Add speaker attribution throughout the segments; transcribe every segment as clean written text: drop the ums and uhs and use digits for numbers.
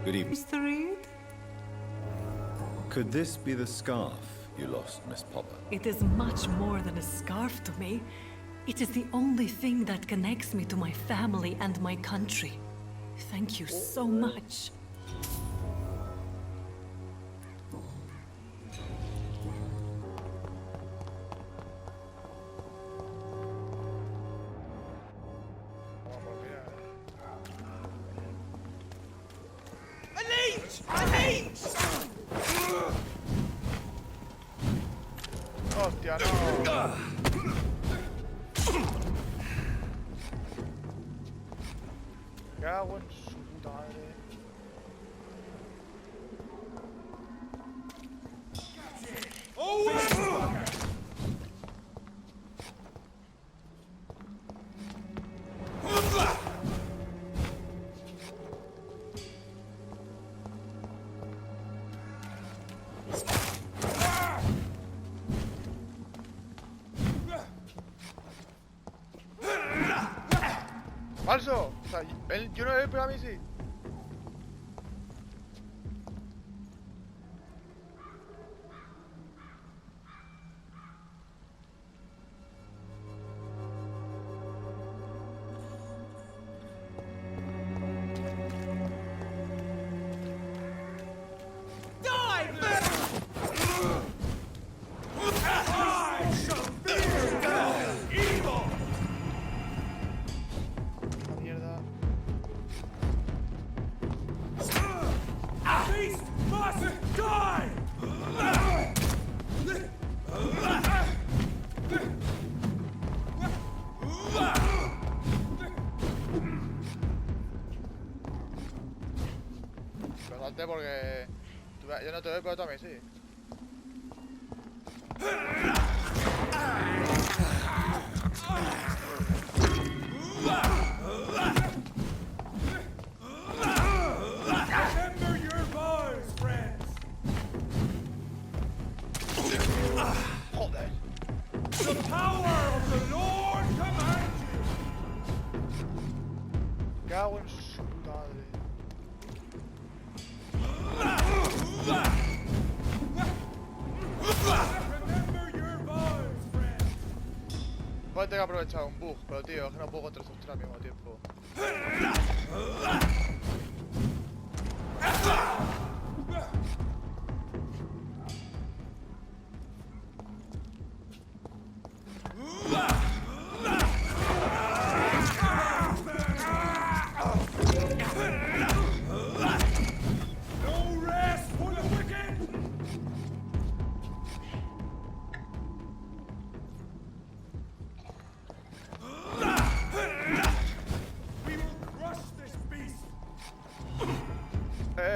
Speaker 1: Good evening.
Speaker 2: Mr. Reed?
Speaker 1: Could this be the scarf you lost, Miss Popper?
Speaker 2: It is much more than a scarf to me. It is the only thing that connects me to my family and my country. Thank you so much.
Speaker 3: Hostia, no. Cago en su puta madre. ¡Falso! O sea, yo no le he pegado a mí, sí. Porque yo no te doy, pero tú a mí sí.
Speaker 4: Remember your vows, friends.
Speaker 3: Joder.
Speaker 4: The power of the Lord commands you.
Speaker 3: Cago en su puta madre. Voy a tener que aprovechar un bug, pero tío, es que no puedo contra esos tres al mismo tiempo.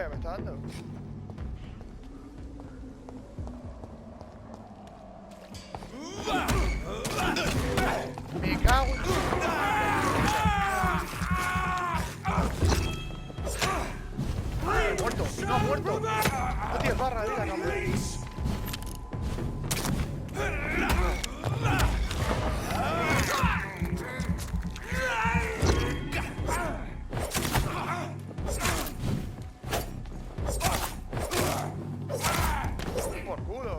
Speaker 3: Me está dando. Me cago en... ¡Muerto! ¡No, muerto! No tienes barra de vida, cabrón. Por culo.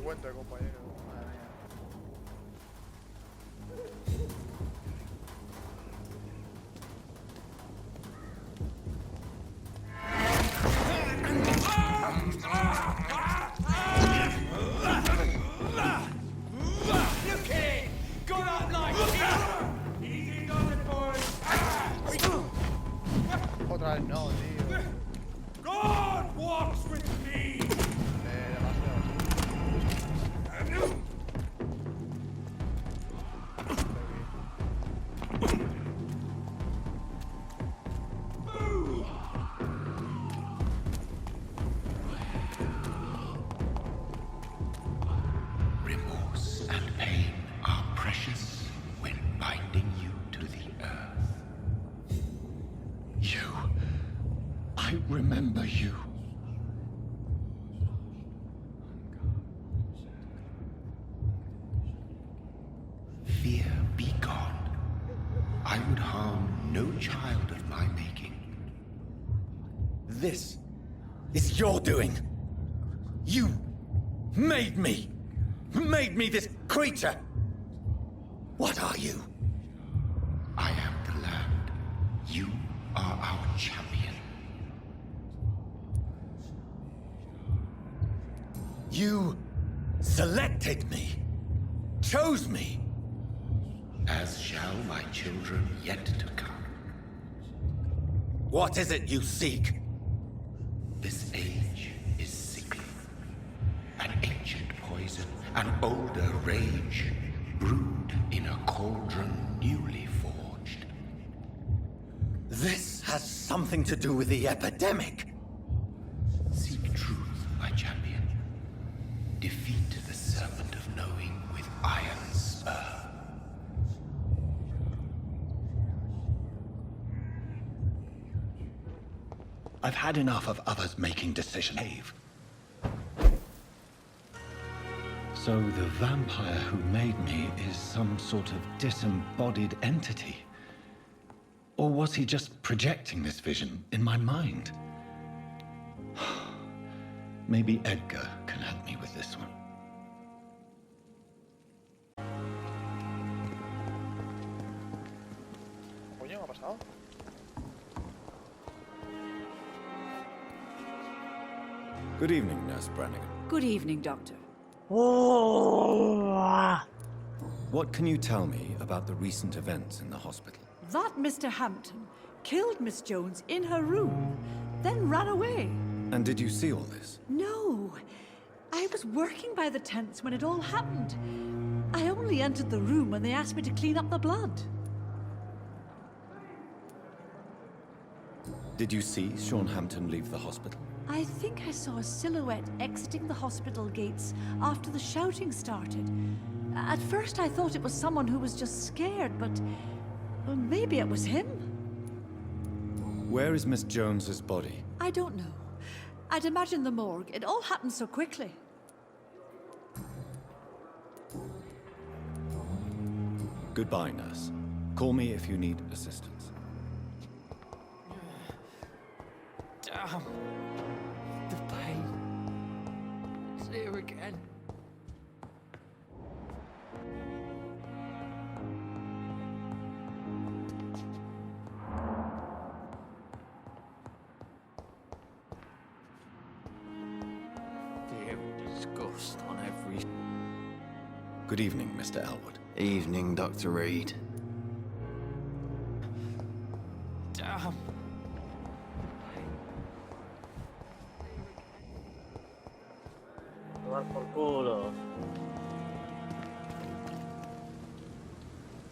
Speaker 3: Cuenta, compañero. Madre mía.
Speaker 4: You king! Got up like
Speaker 5: remember you. Fear be gone. I would harm no child of my making.
Speaker 1: This is your doing. You made me. Made me this creature. What are you?
Speaker 5: I am the land. You are our champion.
Speaker 1: You selected me. Chose me.
Speaker 5: As shall my children yet to come.
Speaker 1: What is it you seek?
Speaker 5: This age is sickly. An ancient poison, an older rage, brewed in a cauldron newly forged.
Speaker 1: This has something to do with the epidemic.
Speaker 5: Seek truth, my champion. Defeat the serpent of knowing with iron spur.
Speaker 1: I've had enough of others making decisions.
Speaker 6: So the vampire who made me is some sort of disembodied entity? Or was he just projecting this vision in my mind? Maybe Edgar can help me with this one.
Speaker 3: Coño, ¿qué ha pasado?
Speaker 1: Good evening, Nurse Brannigan.
Speaker 7: Good evening, Doctor.
Speaker 1: What can you tell me about the recent events in the hospital?
Speaker 7: That Mr. Hampton killed Miss Jones in her room, then ran away.
Speaker 1: And did you see all this?
Speaker 7: No, I was working by the tents when it all happened. I only entered the room when they asked me to clean up the blood.
Speaker 1: Did you see Sean Hampton leave the hospital?
Speaker 7: I think I saw a silhouette exiting the hospital gates after the shouting started. At first I thought it was someone who was just scared, but well, maybe it was him.
Speaker 1: Where is Miss Jones's body?
Speaker 7: I don't know. I'd imagine the morgue. It all happened so quickly.
Speaker 1: Goodbye, nurse. Call me if you need assistance.
Speaker 8: Damn. The pain. It's here again. The disgust on every...
Speaker 1: Good evening, Mr. Elwood.
Speaker 8: Evening, Dr. Reed. Damn.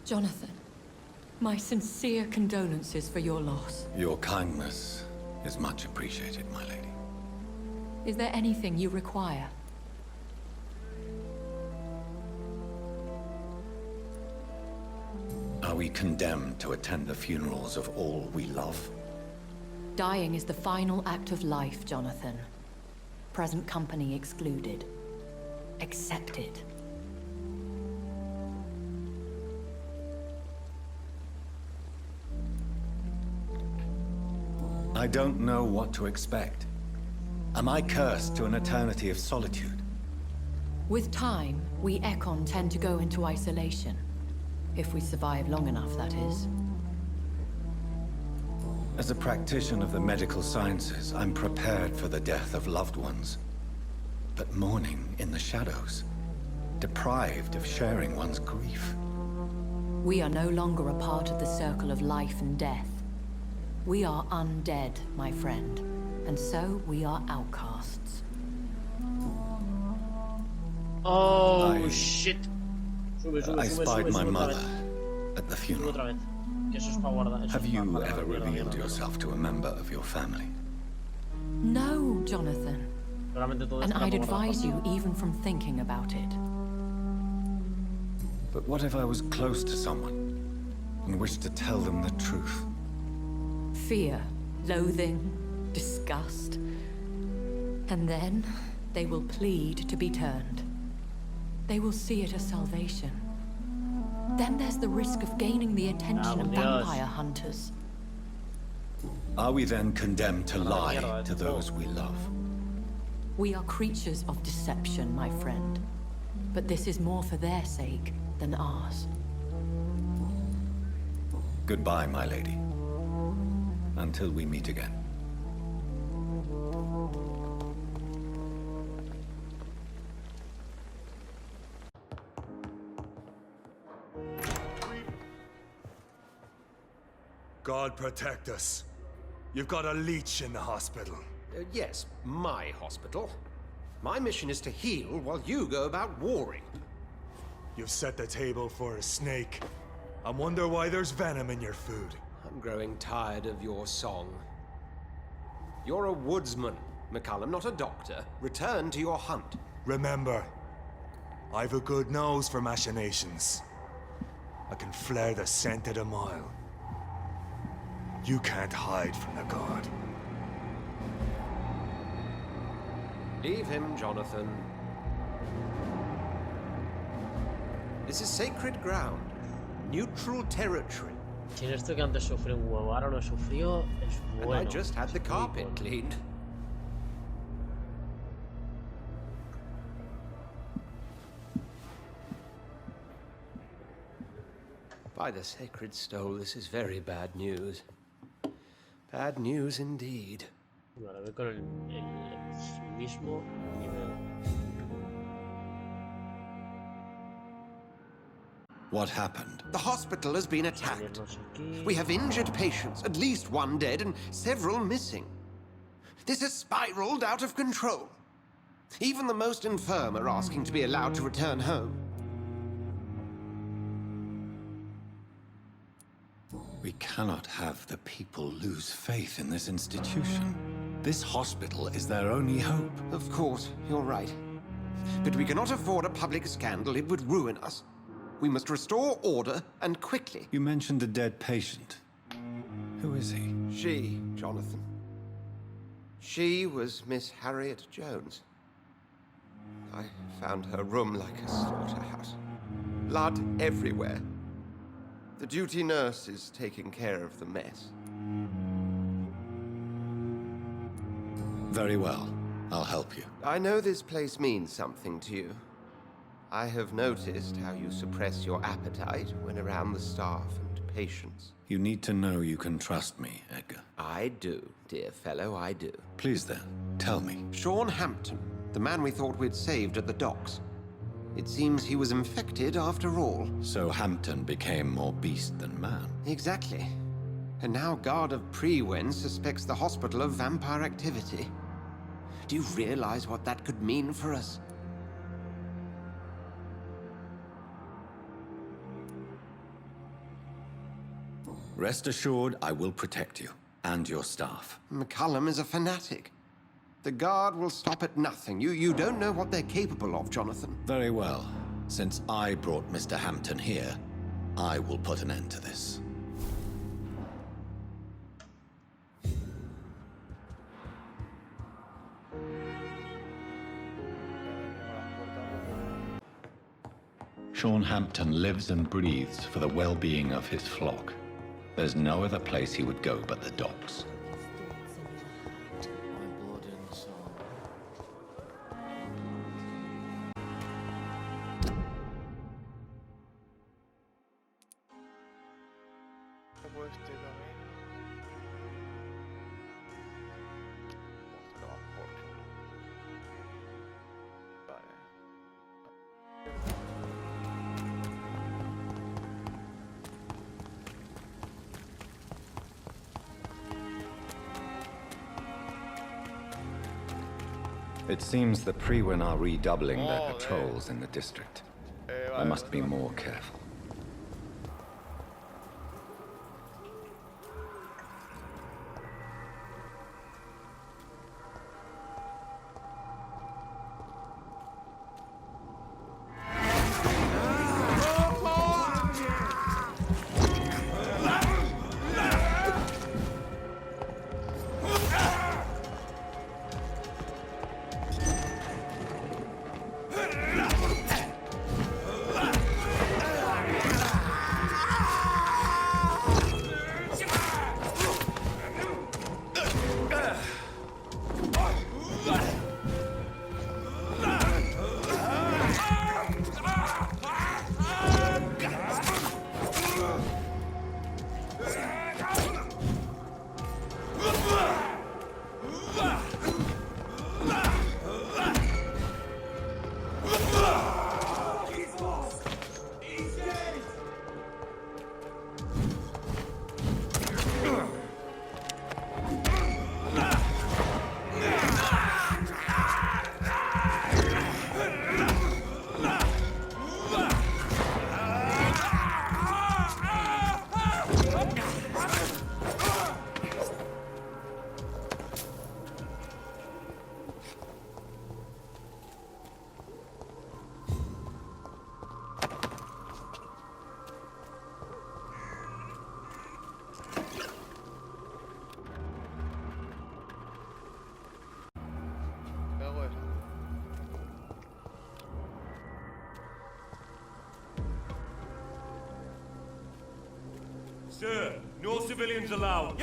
Speaker 2: Jonathan, my sincere condolences for your loss.
Speaker 1: Your kindness is much appreciated, my lady.
Speaker 2: Is there anything you require?
Speaker 1: Are we condemned to attend the funerals of all we love?
Speaker 2: Dying is the final act of life, Jonathan. Present company excluded. Accepted.
Speaker 1: I don't know what to expect. Am I cursed to an eternity of solitude?
Speaker 2: With time, we Ekon tend to go into isolation. If we survive long enough, that is.
Speaker 1: As a practitioner of the medical sciences, I'm prepared for the death of loved ones. But mourning in the shadows, deprived of sharing one's grief.
Speaker 2: We are no longer a part of the circle of life and death. We are undead, my friend, and so we are outcasts.
Speaker 9: Oh, shit.
Speaker 1: I spied my mother at the funeral. Have you ever revealed yourself to a member of your family?
Speaker 2: No, Jonathan. And I'd advise you even from thinking about it.
Speaker 1: But what if I was close to someone and wished to tell them the truth?
Speaker 2: Fear, loathing, disgust. And then they will plead to be turned. They will see it as salvation. Then there's the risk of gaining the attention of
Speaker 9: Dios.
Speaker 2: vampire hunters.
Speaker 1: Are we then condemned to lie
Speaker 9: mierda,
Speaker 1: to those we love?
Speaker 2: We are creatures of deception, my friend. But this is more for their sake than ours.
Speaker 1: Goodbye, my lady. Until we meet again.
Speaker 4: God protect us. You've got a leech in the hospital.
Speaker 5: Yes, my hospital. My mission is to heal while you go about warring.
Speaker 4: You've set the table for a snake. I wonder why there's venom in your food.
Speaker 5: I'm growing tired of your song. You're a woodsman, McCullum, not a doctor. Return to your hunt.
Speaker 4: Remember, I've a good nose for machinations. I can flare the scent at a mile. You can't hide from the god.
Speaker 5: Leave him, Jonathan. This is sacred ground. Neutral territory.
Speaker 9: Tiene esto que antes sufrió un huevo, ahora no sufrió, es
Speaker 5: And
Speaker 9: bueno.
Speaker 5: I just had the
Speaker 9: Es muy
Speaker 5: carpet
Speaker 9: bueno.
Speaker 5: cleaned. By the sacred stole, this is very bad news. Bad news indeed.
Speaker 9: Ahora voy con el mismo nivel.
Speaker 1: What happened?
Speaker 5: The hospital has been attacked.
Speaker 9: Tenemos aquí.
Speaker 5: We have injured patients, at least one dead and several missing. This has spiraled out of control. Even the most infirm are asking to be allowed to return home.
Speaker 1: We cannot have the people lose faith in this institution. This hospital is their only hope.
Speaker 5: Of course, you're right. But we cannot afford a public scandal. It would ruin us. We must restore order, and quickly.
Speaker 1: You mentioned a dead patient. Who is he?
Speaker 5: She, Jonathan. She was Miss Harriet Jones. I found her room like a slaughterhouse. Blood everywhere. The duty nurse is taking care of the mess.
Speaker 1: Very well. I'll help you.
Speaker 5: I know this place means something to you. I have noticed how you suppress your appetite when around the staff and patients.
Speaker 1: You need to know you can trust me, Edgar.
Speaker 5: I do, dear fellow, I do.
Speaker 1: Please then, tell me.
Speaker 5: Sean Hampton, the man we thought we'd saved at the docks. It seems he was infected after all.
Speaker 1: So Hampton became more beast than man.
Speaker 5: Exactly. And now Guard of Prewen suspects the hospital of vampire activity. Do you realize what that could mean for us?
Speaker 1: Rest assured, I will protect you and your staff.
Speaker 5: McCullum is a fanatic. The Guard will stop at nothing. You don't know what they're capable of, Jonathan.
Speaker 1: Very well. Since I brought Mr. Hampton here, I will put an end to this. Sean Hampton lives and breathes for the well-being of his flock. There's no other place he would go but the docks.
Speaker 8: My blood and soul.
Speaker 3: Como este camino. Mostrar por. Vale.
Speaker 1: It seems the Prewen are redoubling their
Speaker 3: Oh,
Speaker 1: patrols in the district. I
Speaker 3: Vale,
Speaker 1: must be more careful.
Speaker 4: Sir, no civilians allowed.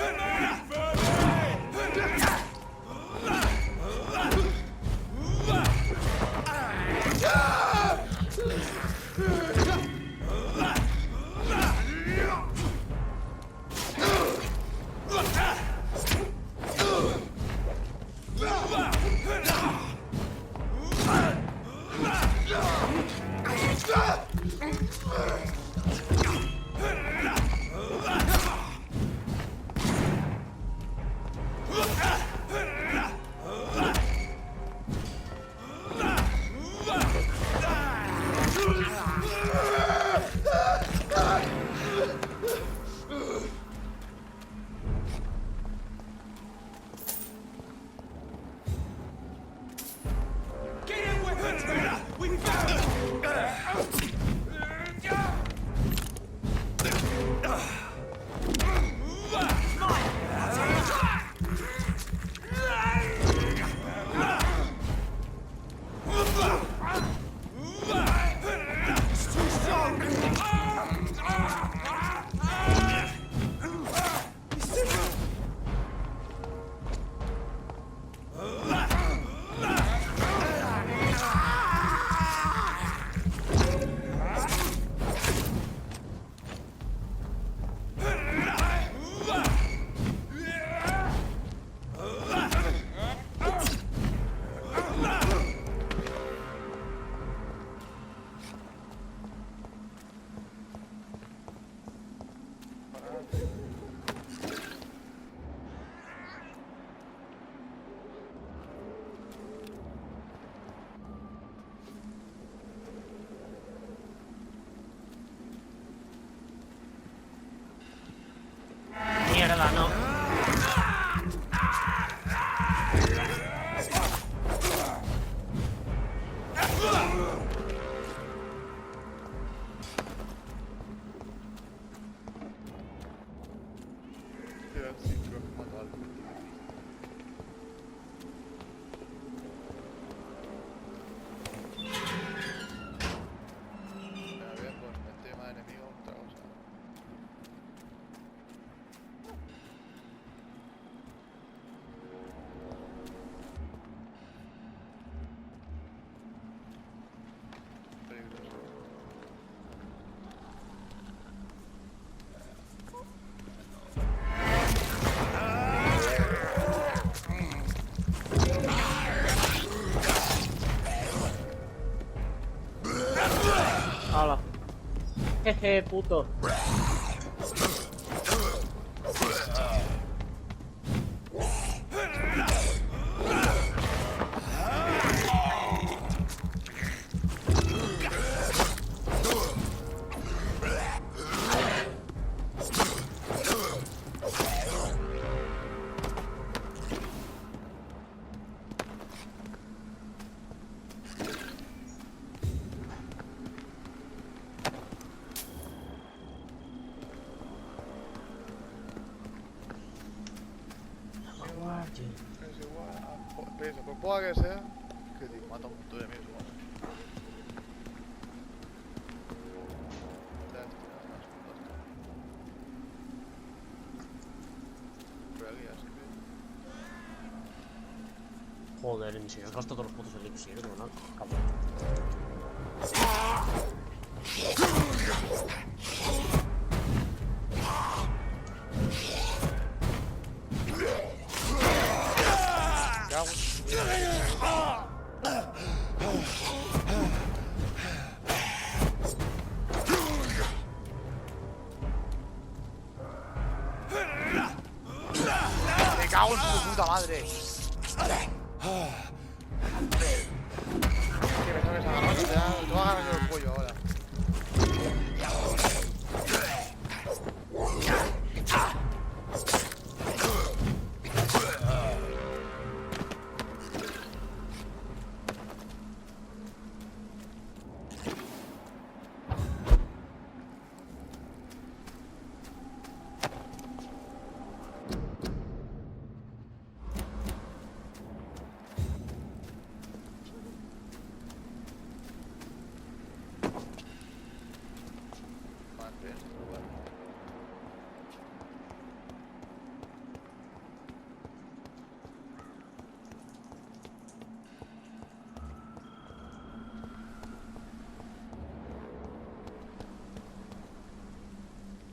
Speaker 9: Mierda, no.
Speaker 3: Sí, creo que mató a alguien. A ver, pues metí más enemigos, otra cosa. Peligroso.
Speaker 9: Hala. Jeje, puto.
Speaker 3: Es igual a peso, por poca que sea, que te mata un montón de enemigos igual. Ya está, más puntos. Por aquí, así que...
Speaker 9: Joder, ni si has gastado todos los putos elixir, ¿no? Cabrón.
Speaker 3: ¡Me cago en tu puta madre! Que me sabes agarrar, te voy a agarrar yo el cuello ahora.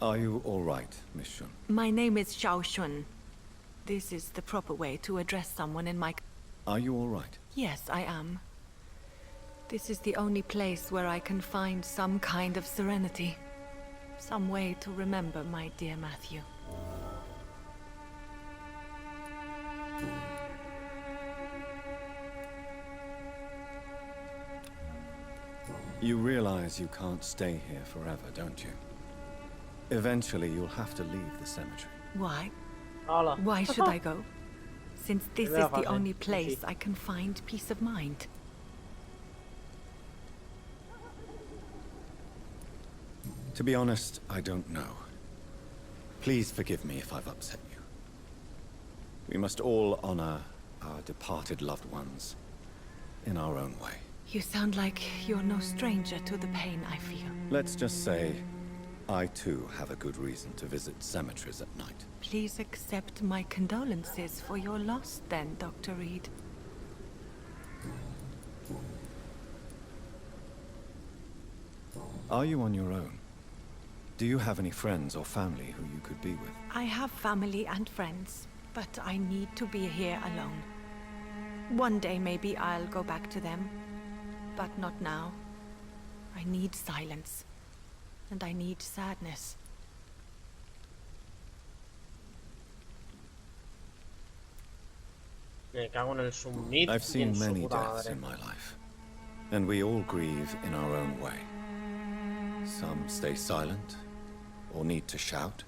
Speaker 1: Are you all right, Miss Shun?
Speaker 2: My name is Xiao Shun. This is the proper way to address someone in my...
Speaker 1: Are you all right?
Speaker 2: Yes, I am. This is the only place where I can find some kind of serenity. Some way to remember my dear Matthew.
Speaker 1: You realize you can't stay here forever, don't you? Eventually, you'll have to leave the cemetery.
Speaker 2: Why?
Speaker 9: Hala.
Speaker 2: Why should I go? Since this is
Speaker 9: Primera
Speaker 2: the
Speaker 9: fase,
Speaker 2: only
Speaker 9: sí.
Speaker 2: place I can find peace of mind.
Speaker 1: To be honest, I don't know. Please forgive me if I've upset you. We must all honor our departed loved ones in our own way.
Speaker 2: You sound like you're no stranger to the pain I feel.
Speaker 1: Let's just say, I too have a good reason to visit cemeteries at night.
Speaker 2: Please accept my condolences for your loss then, Dr. Reed.
Speaker 1: Are you on your own? Do you have any friends or family who you could be with?
Speaker 2: I have family and friends, but I need to be here alone. One day maybe I'll go back to them, but not now. I need silence, and I need sadness.
Speaker 9: Me cago en el submit.
Speaker 1: I've
Speaker 9: y
Speaker 1: seen
Speaker 9: en su
Speaker 1: many
Speaker 9: puta
Speaker 1: deaths
Speaker 9: madre.
Speaker 1: in my life, and we all grieve in our own way. Some stay silent, or need to shout.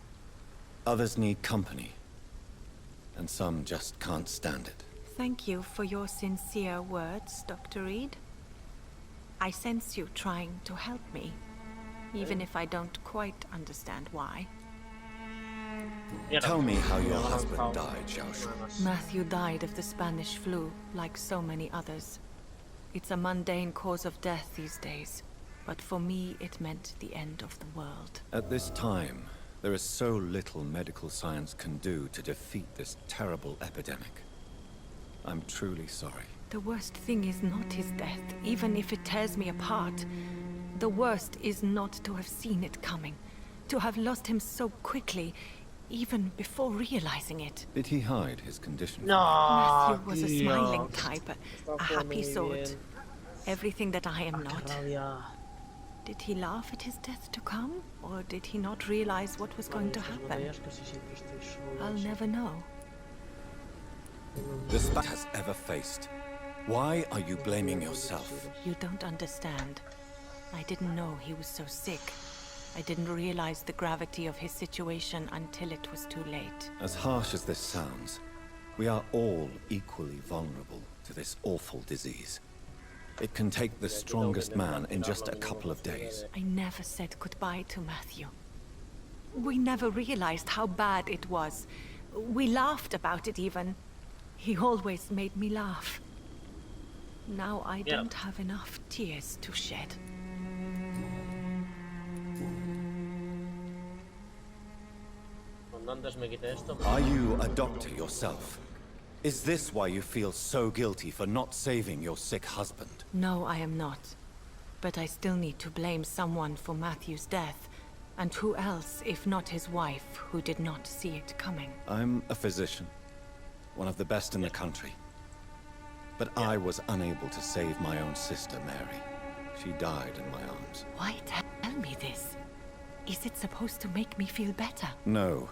Speaker 1: Others need company, and some just can't stand it.
Speaker 2: Thank you for your sincere words, Dr. Reed. I sense you trying to help me, even if I don't quite understand why.
Speaker 9: Mierda.
Speaker 1: Tell me how your
Speaker 9: Me ha
Speaker 1: husband
Speaker 9: lanzado
Speaker 1: died, Xiao Shu.
Speaker 9: nada más.
Speaker 2: Matthew died of the Spanish flu, like so many others. It's a mundane cause of death these days, but for me it meant the end of the world.
Speaker 1: At this time, there is so little medical science can do to defeat this terrible epidemic. I'm truly sorry.
Speaker 2: The worst thing is not his death, even if it tears me apart. The worst is not to have seen it coming, to have lost him so quickly, even before realizing it.
Speaker 1: Did he hide his condition?
Speaker 9: No,
Speaker 2: Matthew was a
Speaker 9: tío.
Speaker 2: smiling type,
Speaker 9: Está
Speaker 2: a
Speaker 9: jugando
Speaker 2: happy
Speaker 9: muy
Speaker 2: sort.
Speaker 9: bien.
Speaker 2: Everything that I am
Speaker 9: Ah, qué
Speaker 2: not.
Speaker 9: rabia.
Speaker 2: Did he laugh at his death to come, or did he not realize what was going to
Speaker 9: Estas
Speaker 2: happen?
Speaker 9: batallas casi siempre estoy solo,
Speaker 2: I'll
Speaker 9: sí.
Speaker 2: never know.
Speaker 1: The Spat has ever faced. Why are you blaming yourself?
Speaker 2: You don't understand. I didn't know he was so sick. I didn't realize the gravity of his situation until it was too late.
Speaker 1: As harsh as this sounds, we are all equally vulnerable to this awful disease. It can take the strongest man in just a couple of days.
Speaker 2: I never said goodbye to Matthew. We never realized how bad it was. We laughed about it even. He always made me laugh. Now I
Speaker 9: Yeah.
Speaker 2: don't have enough tears to shed.
Speaker 9: Cuando antes me quité esto,
Speaker 1: Are you a doctor yourself? Is this why you feel so guilty for not saving your sick husband?
Speaker 2: No, I am not. But I still need to blame someone for Matthew's death. And who else, if not his wife, who did not see it coming?
Speaker 1: I'm a physician, one of the best in the country. But I was unable to save my own sister, Mary. She died in my arms.
Speaker 2: Why tell me this? Is it supposed to make me feel better?
Speaker 1: No.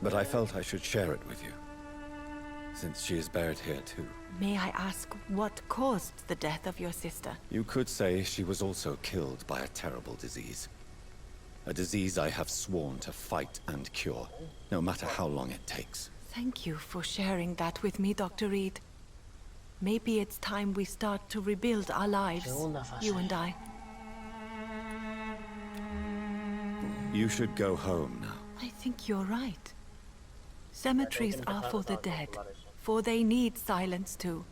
Speaker 1: But I felt I should share it with you, since she is buried here too.
Speaker 2: May I ask what caused the death of your sister?
Speaker 1: You could say she was also killed by a terrible disease. A disease I have sworn to fight and cure, no matter how long it takes.
Speaker 2: Thank you for sharing that with me, Dr. Reed. Maybe it's time we start to rebuild our lives,
Speaker 9: Segunda fase.
Speaker 2: you and I.
Speaker 1: You should go home now.
Speaker 2: I think you're right. Cemeteries are for the dead,
Speaker 9: calcular eso.
Speaker 2: for they need silence too.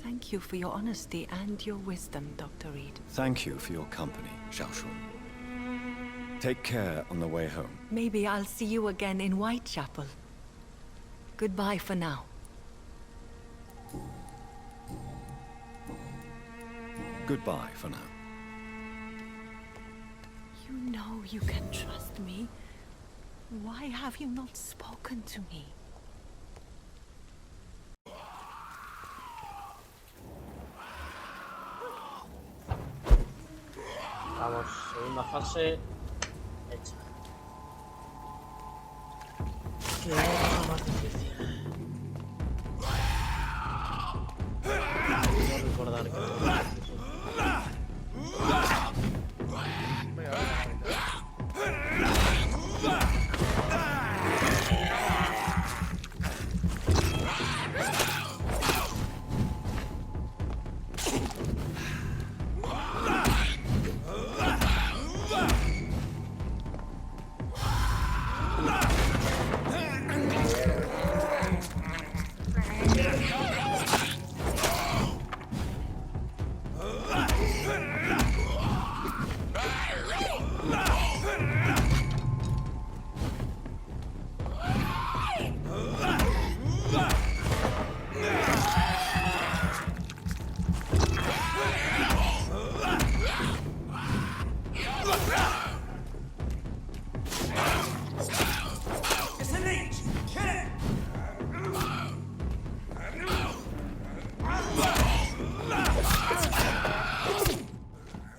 Speaker 2: Thank you for your honesty and your wisdom, Dr. Reed.
Speaker 1: Thank you for your company, Xiao Shun. Take care on the way home.
Speaker 2: Maybe I'll see you again in Whitechapel. Goodbye for now.
Speaker 1: Goodbye for now.
Speaker 7: You know you can trust me. Why have you not spoken to me?
Speaker 9: Vamos, segunda fase hecha. Qué cosa más difícil. Quiero recordar que
Speaker 3: Venga, venga.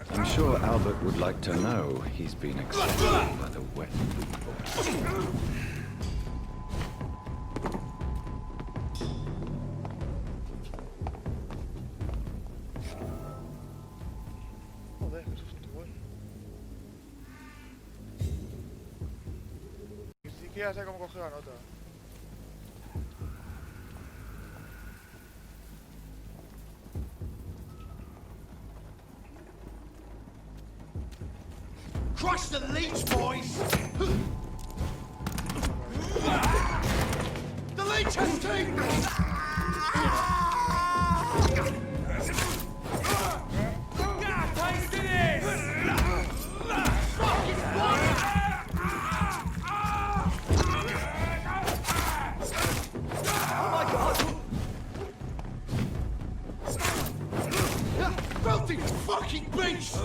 Speaker 1: I'm sure Albert would like to know he's been accepted by the wet food board.
Speaker 3: Joder, qué susto, güey. Ni siquiera sé cómo coger la nota.
Speaker 10: Crush the leech, boys! The leech has teeth! Filthy fucking beast!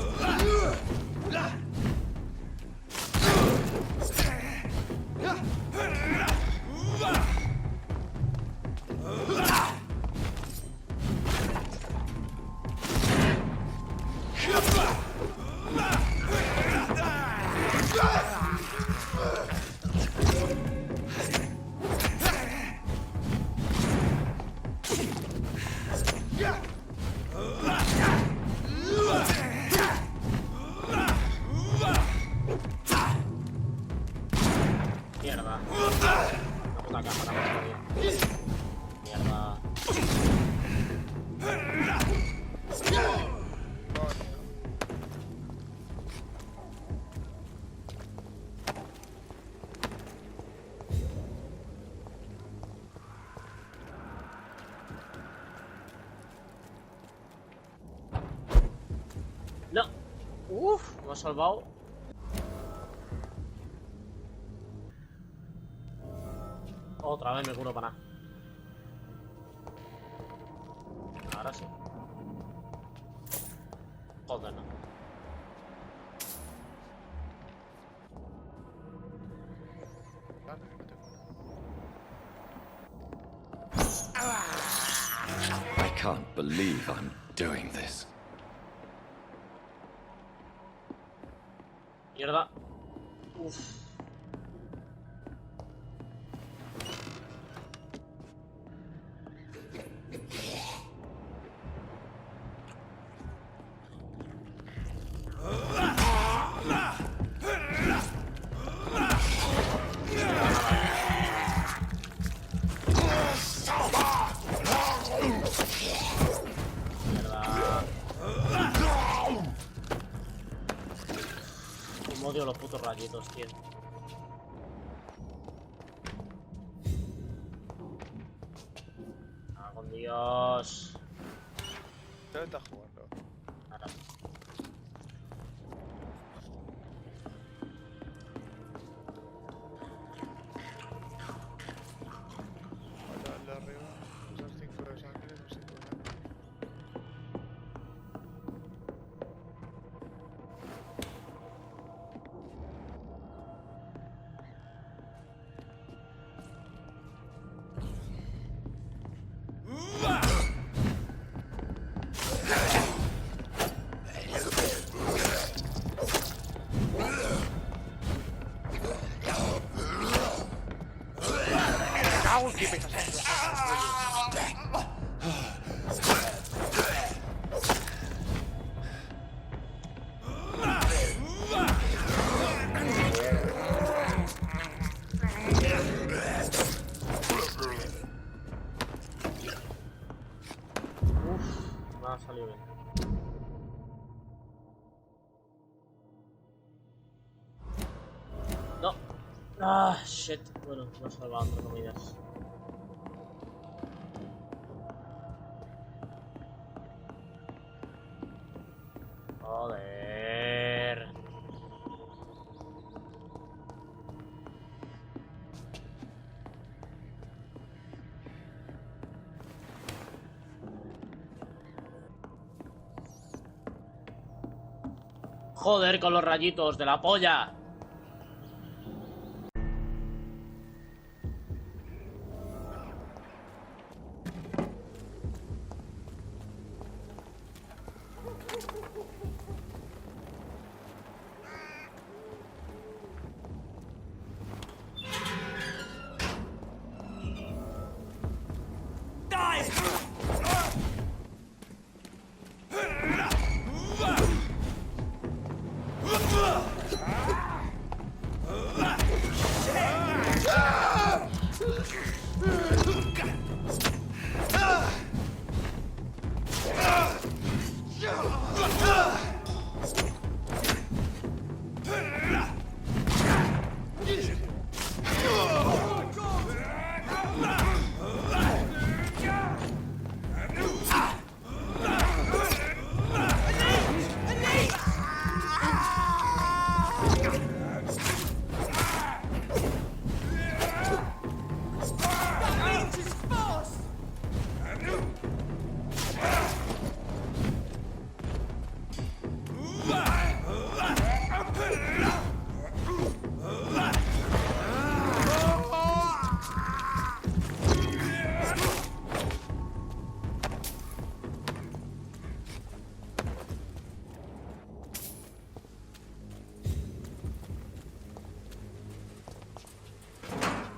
Speaker 9: mierda. La puta cámara me jodió. Mierda. No. Uf, me ha salvado. Otra vez me curo para nada. Ahora sí. Joder, no.
Speaker 1: I can't believe I'm doing this.
Speaker 9: Mierda. Uf. Como odio los putos rayitos, tío. Ah, con Dios.
Speaker 3: ¿Dónde estás jugando?
Speaker 9: Ahora.
Speaker 3: Darle arriba, usar 5 de sangre, no sé cómo.
Speaker 9: Me ha salido bien. No. Ah, shit. Bueno, me ha salvado entre comillas. Joder. Joder con los rayitos de la polla.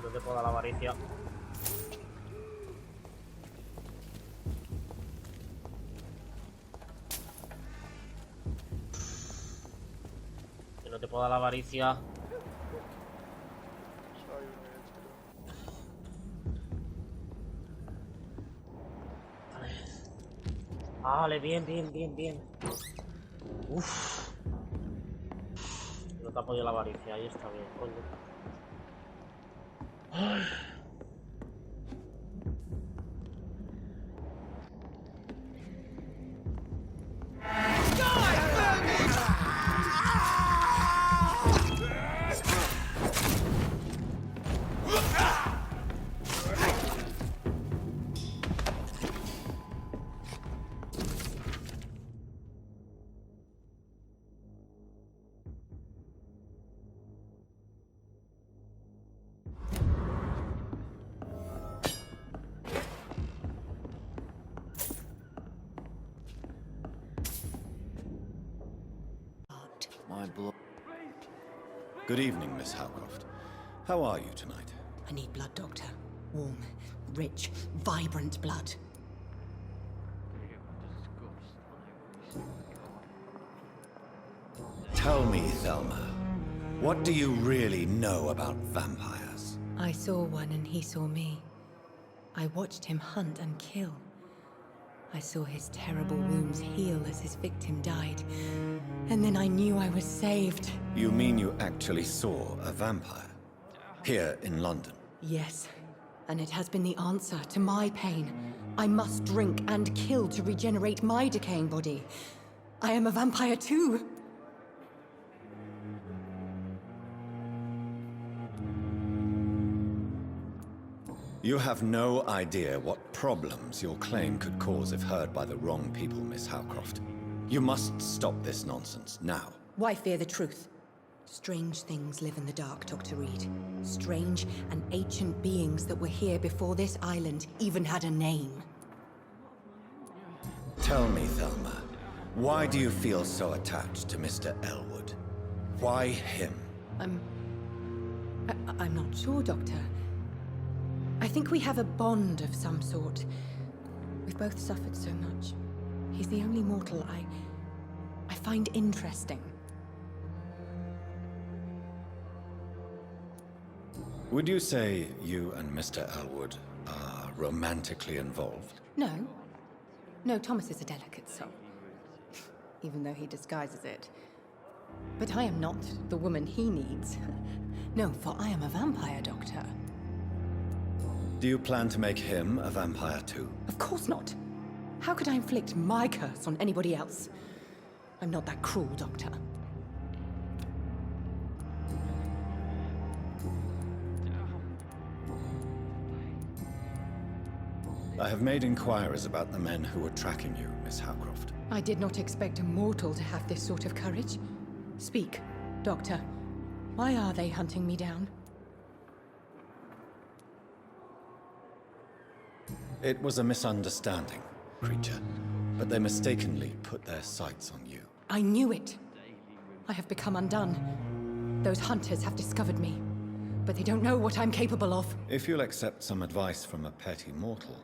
Speaker 9: ¿Dónde puedo la avaricia? Que no te puedo dar la avaricia. Vale, bien, bien, bien, bien. Uff. No te apoyo la avaricia, ahí está bien, coño. Ay.
Speaker 8: My blood.
Speaker 1: Good evening, Miss Howcroft. How are you tonight?
Speaker 2: I need blood, Doctor. Warm, rich, vibrant blood.
Speaker 1: Tell me, Thelma, what do you really know about vampires?
Speaker 2: I saw one and he saw me. I watched him hunt and kill. I saw his terrible wounds heal as his victim died. And then I knew I was saved.
Speaker 1: You mean you actually saw a vampire? Here in London?
Speaker 2: Yes. And it has been the answer to my pain. I must drink and kill to regenerate my decaying body. I am a vampire too.
Speaker 1: You have no idea what problems your claim could cause if heard by the wrong people, Miss Howcroft. You must stop this nonsense, now.
Speaker 2: Why fear the truth? Strange things live in the dark, Dr. Reed. Strange and ancient beings that were here before this island even had a name.
Speaker 1: Tell me, Thelma, why do you feel so attached to Mr. Elwood? Why him?
Speaker 2: I'm not sure, Doctor. I think we have a bond of some sort. We've both suffered so much. He's the only mortal I find interesting.
Speaker 1: Would you say you and Mr. Elwood are romantically involved?
Speaker 2: No. No, Thomas is a delicate soul. Even though he disguises it. But I am not the woman he needs. No, for I am a vampire, Doctor.
Speaker 1: Do you plan to make him a vampire too?
Speaker 2: Of course not. How could I inflict my curse on anybody else? I'm not that cruel, Doctor.
Speaker 1: I have made inquiries about the men who were tracking you, Miss Howcroft.
Speaker 2: I did not expect a mortal to have this sort of courage. Speak, Doctor. Why are they hunting me down?
Speaker 1: It was a misunderstanding, creature, but they mistakenly put their sights on you.
Speaker 2: I knew it. I have become undone. Those hunters have discovered me, but they don't know what I'm capable of.
Speaker 1: If you'll accept some advice from a petty mortal,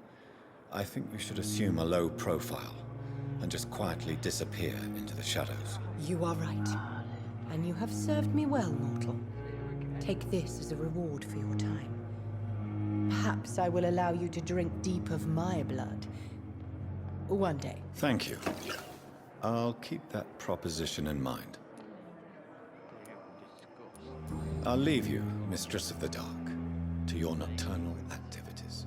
Speaker 1: I think you should assume a low profile and just quietly disappear into the shadows.
Speaker 2: You are right. And you have served me well, mortal. Take this as a reward for your time. Perhaps I will allow you to drink deep of my blood. One day.
Speaker 1: Thank you. I'll keep that proposition in mind. I'll leave you, Mistress of the Dark, to your nocturnal activities.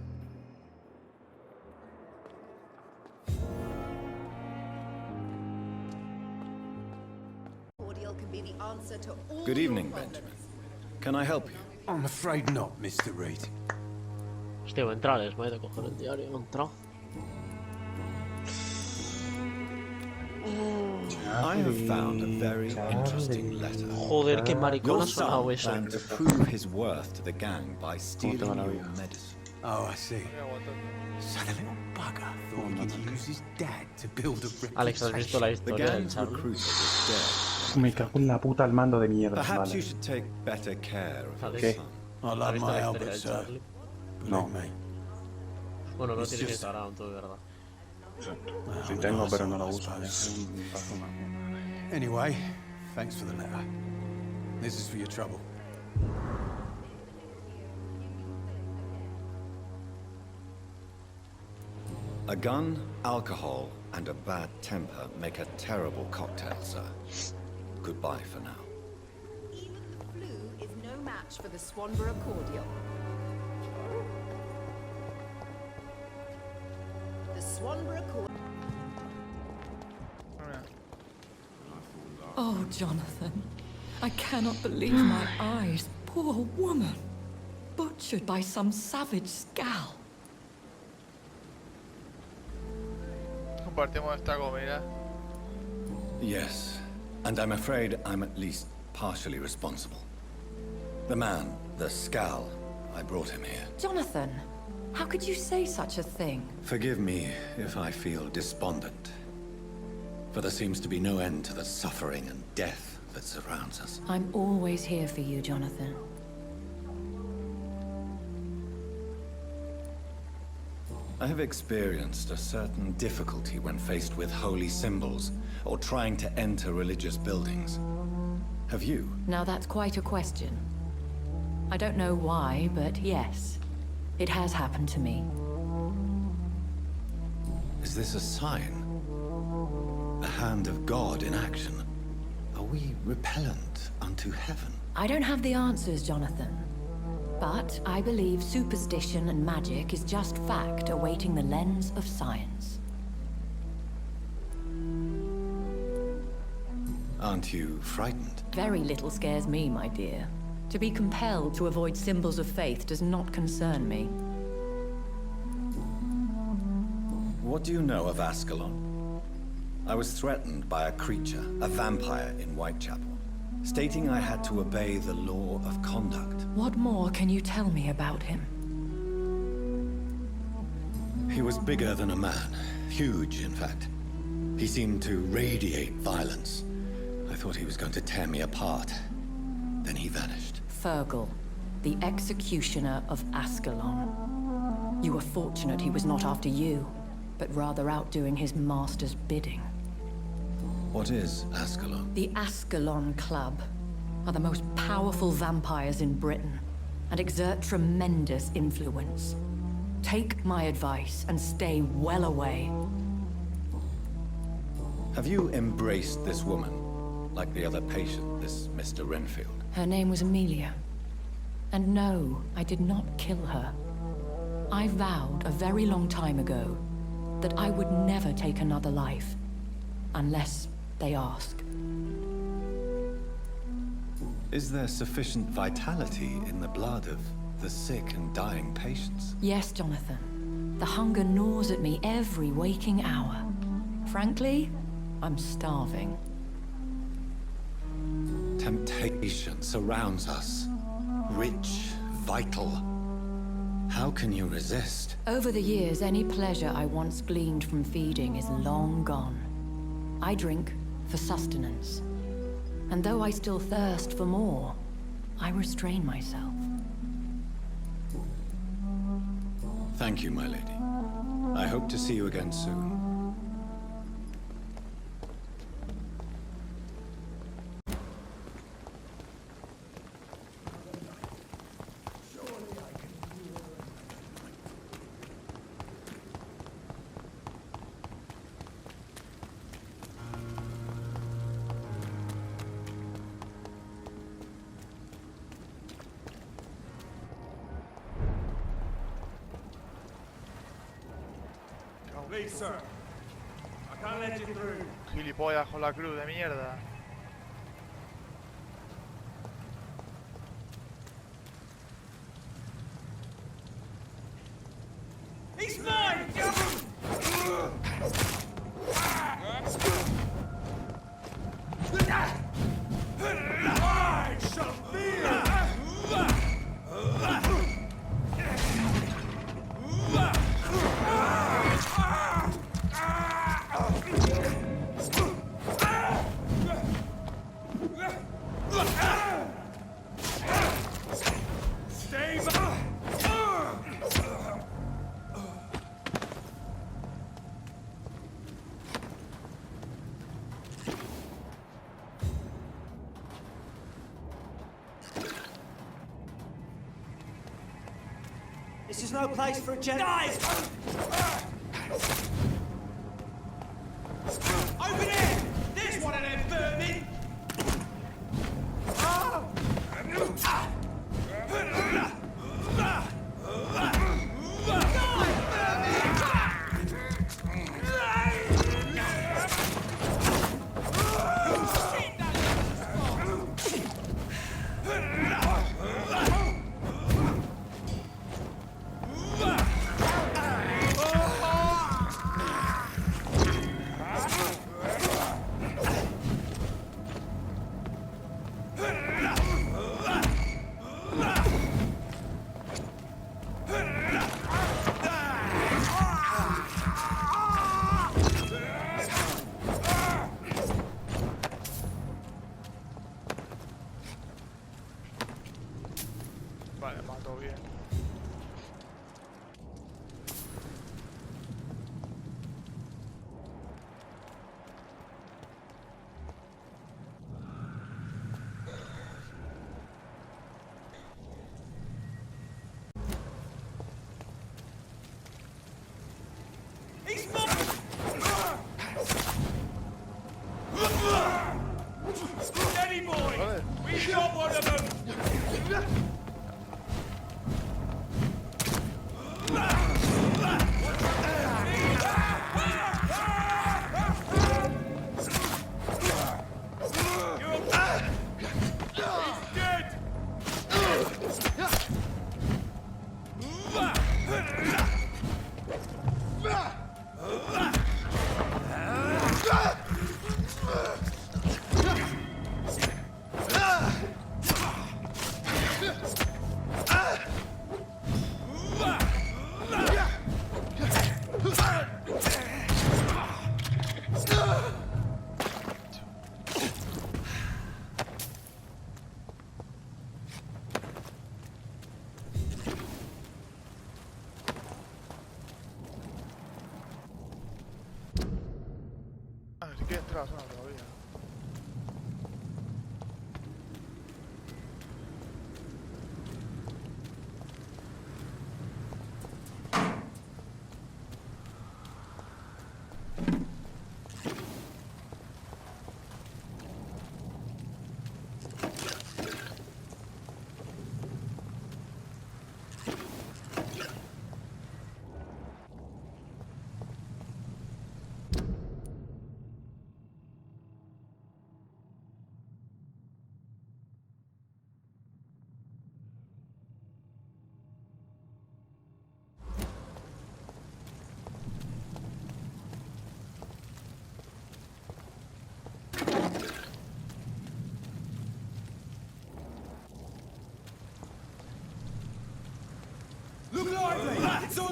Speaker 1: Good evening, Benjamin. Can I help you?
Speaker 10: I'm afraid not, Mr. Reed.
Speaker 9: Hostia, voy a entrar, voy a coger el diario, he entrado.
Speaker 1: I have found a very interesting letter.
Speaker 9: Joder, qué maricón
Speaker 1: Your
Speaker 9: ha sonado
Speaker 1: son
Speaker 9: eso.
Speaker 1: planned to prove his worth to the gang by stealing your medicine.
Speaker 10: Oh, I see. So the little bugger thought he could use his dad to build a
Speaker 9: Alex, ¿has visto la
Speaker 1: The
Speaker 9: historia del
Speaker 1: gang's
Speaker 9: Charlie?
Speaker 1: recruiter was dead.
Speaker 11: Me cago en la puta el mando de mierda.
Speaker 1: Perhaps
Speaker 11: Vale.
Speaker 1: you should take better care of your
Speaker 9: ¿Qué?
Speaker 1: son.
Speaker 10: I
Speaker 9: ¿Has
Speaker 10: love
Speaker 9: visto
Speaker 10: my
Speaker 9: la historia
Speaker 10: Albert,
Speaker 9: del
Speaker 10: sir.
Speaker 9: Charlie?
Speaker 11: No.
Speaker 10: Believe me.
Speaker 9: Bueno, no
Speaker 10: It's
Speaker 9: tienes
Speaker 10: just-
Speaker 9: Instagram, tú, de verdad.
Speaker 11: Sí tengo, pero no la uso. Ya es un paso más.
Speaker 10: Anyway, thanks for the letter. This is for your trouble.
Speaker 1: A gun, alcohol, and a bad temper make a terrible cocktail, sir. Goodbye for now.
Speaker 12: Even the flu is no match for the Swanborough cordial. The Swanborough cordial.
Speaker 2: Oh, Jonathan. I cannot believe my eyes. Poor woman. Butchered by some savage scowl.
Speaker 3: Compartimos esta comida.
Speaker 1: Yes, and I'm afraid I'm at least partially responsible. The man, the Scowl, I brought him here.
Speaker 2: Jonathan, how could you say such a thing?
Speaker 1: Forgive me if I feel despondent, for there seems to be no end to the suffering and death that surrounds us.
Speaker 2: I'm always here for you, Jonathan.
Speaker 1: I have experienced a certain difficulty when faced with holy symbols or trying to enter religious buildings. Have you?
Speaker 2: Now that's quite a question. I don't know why, but yes. It has happened to me.
Speaker 1: Is this a sign? The hand of God in action? Are we repellent unto heaven?
Speaker 2: I don't have the answers, Jonathan. But I believe superstition and magic is just fact awaiting the lens of science.
Speaker 1: Aren't you frightened?
Speaker 2: Very little scares me, my dear. To be compelled to avoid symbols of faith does not concern me.
Speaker 1: What do you know of Ascalon? I was threatened by a creature, a vampire in Whitechapel, stating I had to obey the law of conduct.
Speaker 2: What more can you tell me about him?
Speaker 1: He was bigger than a man, huge in fact. He seemed to radiate violence. I thought he was going to tear me apart. Then he vanished.
Speaker 2: Fergal, the executioner of Ascalon. You were fortunate he was not after you, but rather out doing his master's bidding.
Speaker 1: What is Ascalon?
Speaker 2: The Ascalon Club are the most powerful vampires in Britain and exert tremendous influence. Take my advice and stay well away.
Speaker 1: Have you embraced this woman, like the other patient, this Mr. Renfield?
Speaker 2: Her name was Amelia. And no, I did not kill her. I vowed a very long time ago that I would never take another life, unless they ask.
Speaker 1: Is there sufficient vitality in the blood of the sick and dying patients?
Speaker 2: Yes, Jonathan. The hunger gnaws at me every waking hour. Frankly, I'm starving.
Speaker 1: Temptation surrounds us. Rich, vital. How can you resist?
Speaker 2: Over the years, any pleasure I once gleaned from feeding is long gone. I drink for sustenance. And though I still thirst for more, I restrain myself.
Speaker 1: Thank you, my lady. I hope to see you again soon.
Speaker 4: Please, sir. I can't let you through.
Speaker 3: Gilipollas con la cruz de mierda.
Speaker 4: He's mine! I shall fear!
Speaker 13: This is no place for a gentleman.
Speaker 4: Over there! There's one of them vermin!
Speaker 3: Vale, mato bien.
Speaker 4: He's mine! Steady, boy! We got one of them!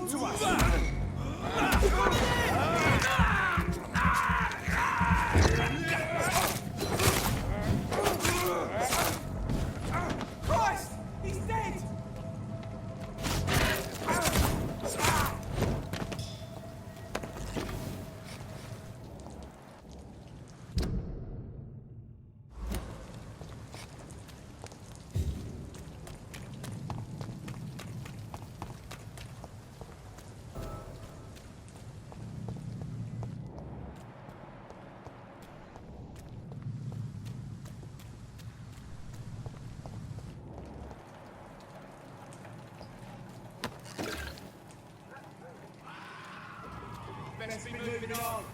Speaker 13: on to us! Christ! He's dead! Let's be moving on.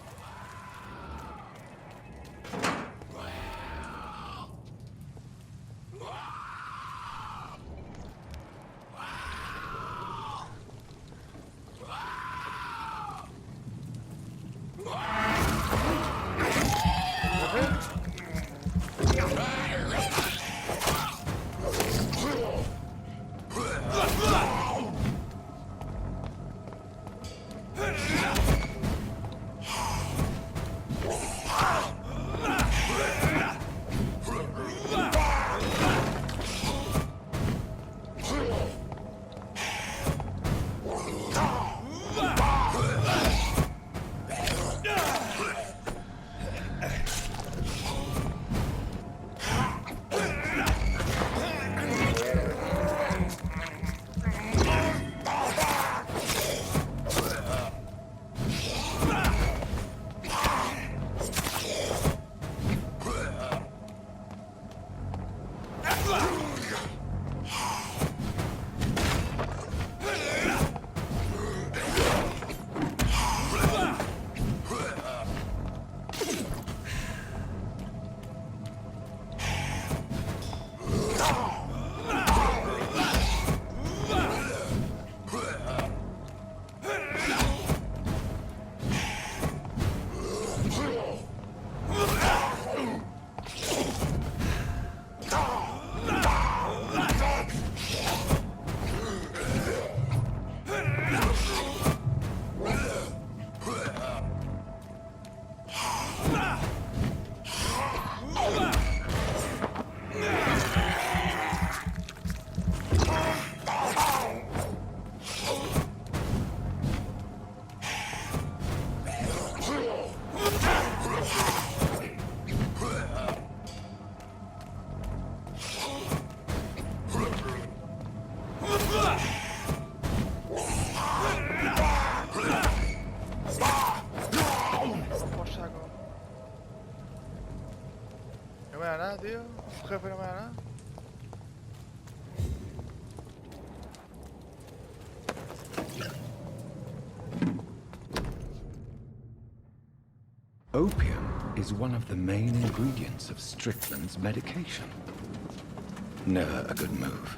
Speaker 3: No me da nada, tío. Jefe, no me da nada.
Speaker 6: Opium is one of the main ingredients of Strickland's medication. Never a good move.